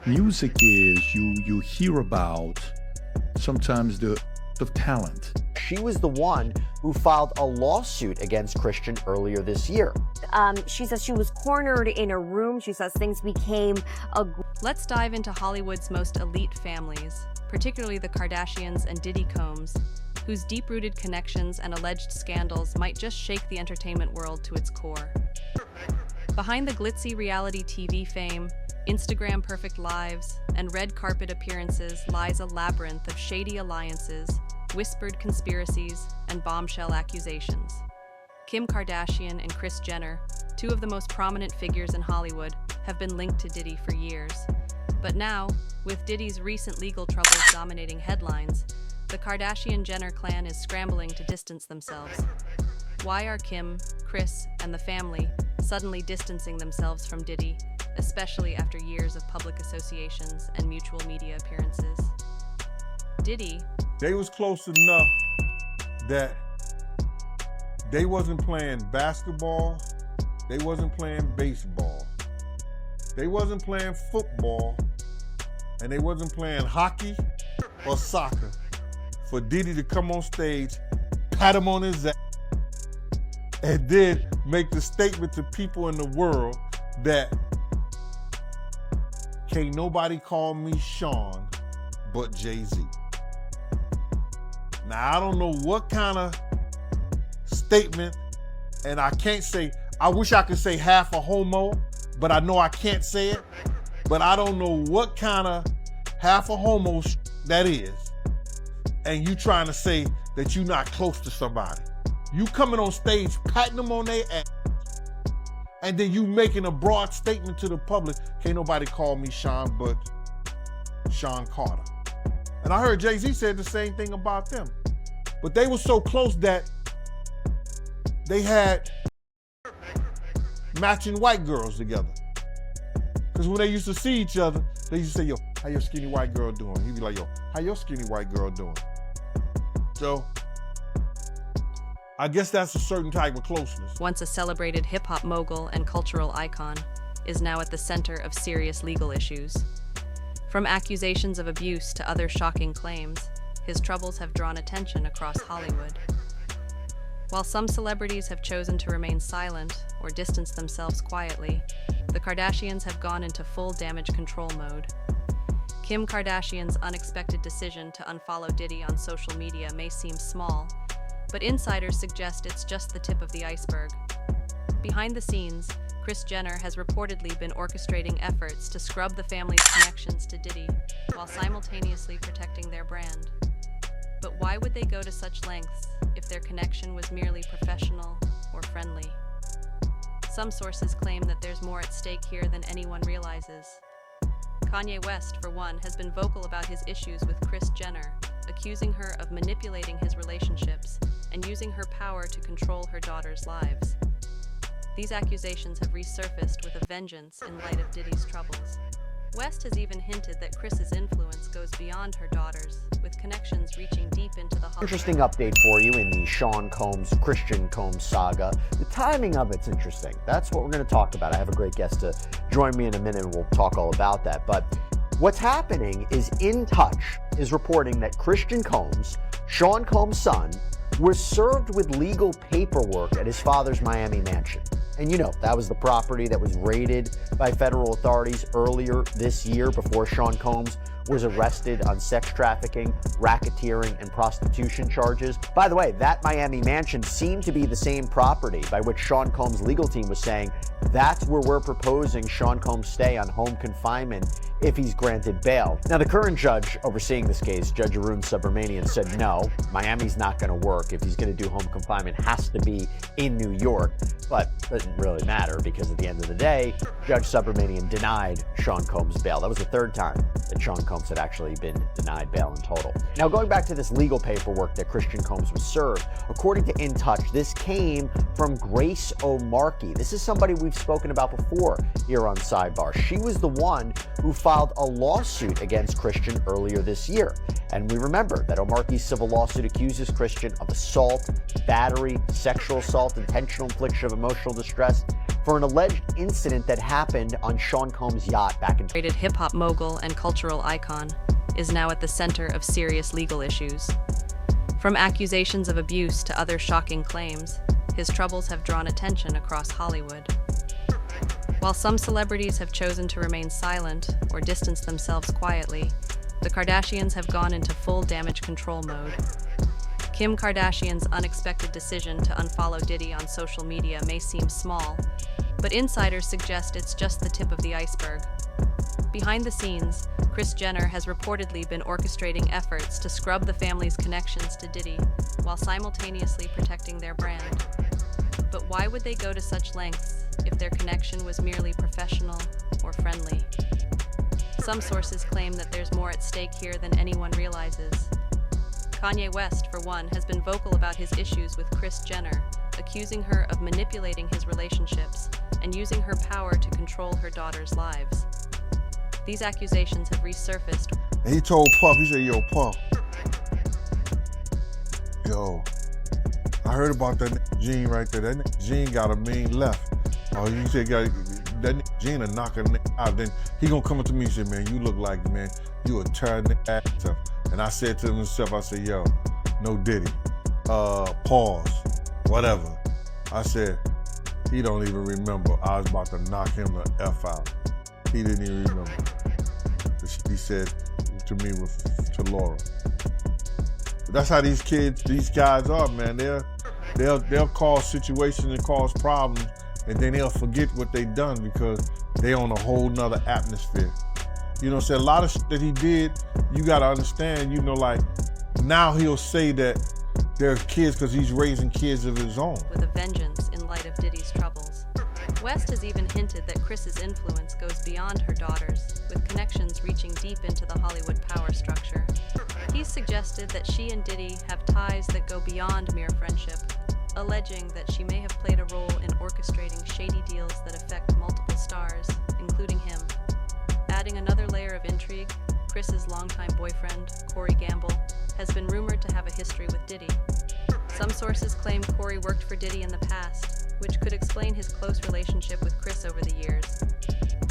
music is you hear about sometimes the talent. She was the one who filed a lawsuit against Christian earlier this year. She says she was cornered in a room. She says things became a... Let's dive into Hollywood's most elite families, particularly the Kardashians and Diddy Combs, whose deep-rooted connections and alleged scandals might just shake the entertainment world to its core. Behind the glitzy reality TV fame, Instagram perfect lives, and red carpet appearances lies a labyrinth of shady alliances, whispered conspiracies, and bombshell accusations. Kim Kardashian and Kris Jenner, two of the most prominent figures in Hollywood, have been linked to Diddy for years. But now, with Diddy's recent legal troubles dominating headlines, the Kardashian-Jenner clan is scrambling to distance themselves. Why are Kim, Kris, and the family suddenly distancing themselves from Diddy, especially after years of public associations and mutual media appearances? Diddy... They was close enough that they wasn't playing basketball, they wasn't playing baseball, they wasn't playing football, and they wasn't playing hockey or soccer for Diddy to come on stage, pat him on his ass, and then make the statement to people in the world that can't nobody call me Sean but Jay-Z. Now, I don't know what kind of statement, and I can't say, I wish I could say half a homo, but I know I can't say it. But I don't know what kind of half a homo that is. And you trying to say that you're not close to somebody. You coming on stage, patting them on their ass, and then you making a broad statement to the public, can't nobody call me Sean but Sean Carter. And I heard Jay-Z said the same thing about them. But they were so close that they had matching white girls together. Because when they used to see each other, they used to say, yo, how your skinny white girl doing? He'd be like, yo, how your skinny white girl doing? So, I guess that's a certain type of closeness. Once a celebrated hip-hop mogul and cultural icon, is now at the center of serious legal issues. From accusations of abuse to other shocking claims, his troubles have drawn attention across Hollywood. While some celebrities have chosen to remain silent or distance themselves quietly, the Kardashians have gone into full damage control mode. Kim Kardashian's unexpected decision to unfollow Diddy on social media may seem small, but insiders suggest it's just the tip of the iceberg. Behind the scenes, Kris Jenner has reportedly been orchestrating efforts to scrub the family's connections to Diddy while simultaneously protecting their brand. But why would they go to such lengths if their connection was merely professional or friendly? Some sources claim that there's more at stake here than anyone realizes. Kanye West, for one, has been vocal about his issues with Kris Jenner, accusing her of manipulating his relationships and using her power to control her daughters' lives. These accusations have resurfaced with a vengeance in light of Diddy's troubles. West has even hinted that Kris's influence goes beyond her daughters, with connections reaching deep into the Interesting update for you in the Sean Combs, Christian Combs saga. The timing of it's interesting. That's what we're going to talk about. I have a great guest to join me in a minute and we'll talk all about that. But what's happening is In Touch is reporting that Christian Combs, Sean Combs' son, was served with legal paperwork at his father's Miami mansion. And you know, that was the property that was raided by federal authorities earlier this year before Sean Combs was arrested on sex trafficking, racketeering, and prostitution charges. By the way, that Miami mansion seemed to be the same property by which Sean Combs' legal team was saying that's where we're proposing Sean Combs stay on home confinement if he's granted bail. Now, the current judge overseeing this case, Judge Arun Subramanian, said no, Miami's not going to work. If he's going to do home confinement, it has to be in New York. But it doesn't really matter because at the end of the day, Judge Subramanian denied Sean Combs bail. That was the third time that Sean Combs had actually been denied bail in total. Now, going back to this legal paperwork that Christian Combs was served, according to In Touch, this came from Grace O'Markey. This is somebody we've spoken about before here on Sidebar. She was the one who filed a lawsuit against Christian earlier this year. And we remember that O'Markey's civil lawsuit accuses Christian of assault, battery, sexual assault, intentional infliction of emotional distress, for an alleged incident that happened on Sean Combs' yacht back in Rated hip-hop mogul and cultural icon, is now at the center of serious legal issues. From accusations of abuse to other shocking claims, his troubles have drawn attention across Hollywood. While some celebrities have chosen to remain silent or distance themselves quietly, the Kardashians have gone into full damage control mode. Kim Kardashian's unexpected decision to unfollow Diddy on social media may seem small, but insiders suggest it's just the tip of the iceberg. Behind the scenes, Kris Jenner has reportedly been orchestrating efforts to scrub the family's connections to Diddy while simultaneously protecting their brand. But why would they go to such lengths if their connection was merely professional or friendly? Some sources claim that there's more at stake here than anyone realizes. Kanye West, for one, has been vocal about his issues with Kris Jenner, accusing her of manipulating his relationships and using her power to control her daughters' lives. These accusations have resurfaced. And he told Puff, he said, yo, Puff, yo, I heard about that Gene right there. That Gene got a mean left. Oh, you said that Gene a knock a out. Then he gonna come up to me and say, man, you look like, man, you a tear ass up. And I said to himself, I said, yo, no Diddy. Pause. Whatever. I said, he don't even remember. I was about to knock him the F out. He didn't even remember. He said to me, to Laura. But that's how these kids, these guys are, man. They'll cause situations and cause problems, and then they'll forget what they done because they on a whole nother atmosphere. You know what I'm saying? A lot of shit that he did, you gotta understand, you know, like, now he'll say that they're kids because he's raising kids of his own. With a vengeance in light of Diddy's troubles. West has even hinted that Kris's influence goes beyond her daughters, with connections reaching deep into the Hollywood power structure. He's suggested that she and Diddy have ties that go beyond mere friendship, alleging that she may have played a role in orchestrating shady deals that affect multiple stars, including him. Adding another layer of intrigue, Kris's longtime boyfriend, Corey Gamble, has been rumored to have a history with Diddy. Some sources claim Corey worked for Diddy in the past, which could explain his close relationship with Kris over the years.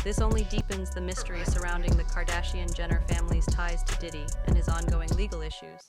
This only deepens the mystery surrounding the Kardashian-Jenner family's ties to Diddy and his ongoing legal issues.